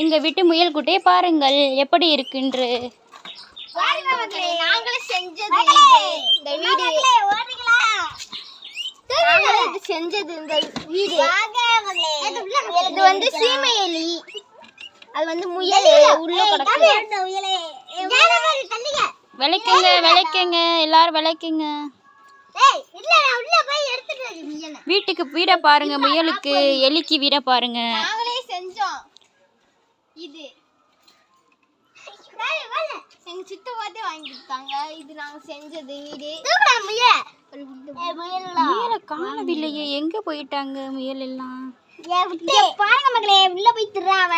எங்க வீட்டு முயல் குட்டையை பாருங்கள் எப்படி இருக்குன்று. நாங்களே செஞ்சது இந்த வீடு. செஞ்சது இந்த வீடு. இது வந்து சீமை எலி, அது வந்து முயல் உள்ள கிடக்கு. விளைக்குங்க விளைக்குங்க எல்லாரும் விளைக்குங்க. வீட்டுக்கு வீட பாருங்க, முயலுக்கு எலிக்கு வீட பாருங்க. நாங்களே செஞ்சோம். இது எங்க சித்தப்பாட்டே வாங்கி கொடுத்தாங்க. இது நாங்க செஞ்சது வீடு. முயலை காணவில்லையே, எங்க போயிட்டாங்க முயல் எல்லாம்? பாருங்க மக்களே, உள்ள போய் திர்றாவ.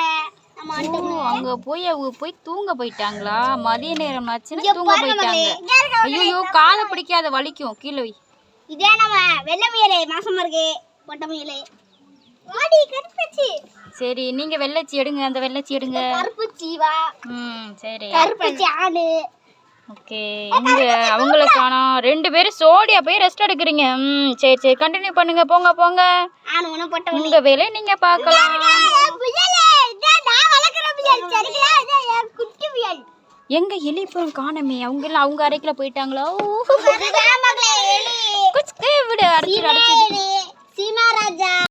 அங்க போய் தூங்க போயிட்டாங்களா? மதிய நேரம் ஆச்சுன்னா தூங்க போயிட்டாங்க. ஐயோ காலை பிடிக்காத, வலிக்கும், கீழே வை. இதே நம்ம வெள்ளை முயலே மாசமா இருக்கு. பொட்டை முயலே வாடி கருப்பச்சி. சரி நீங்க வெள்ளச்சி எடுங்க, அந்த வெள்ளச்சி எடுங்க. கருப்பச்சி வா. சரி கருப்பச்சி ஆடு. ஓகே, இங்க அவங்கள காணோம். 2 பேரும் சோடியா போய் ரெஸ்ட் எடுக்கிறீங்க. சரி சரி கண்டினியூ பண்ணுங்க, போங்க போங்க. உங்க வேலையை நீங்க பார்க்கலாம். எங்க எலி காணமே? அவங்க எல்லாம் அவங்க அறைக்குள்ள போயிட்டாங்களோ? விடு, அடிச்சு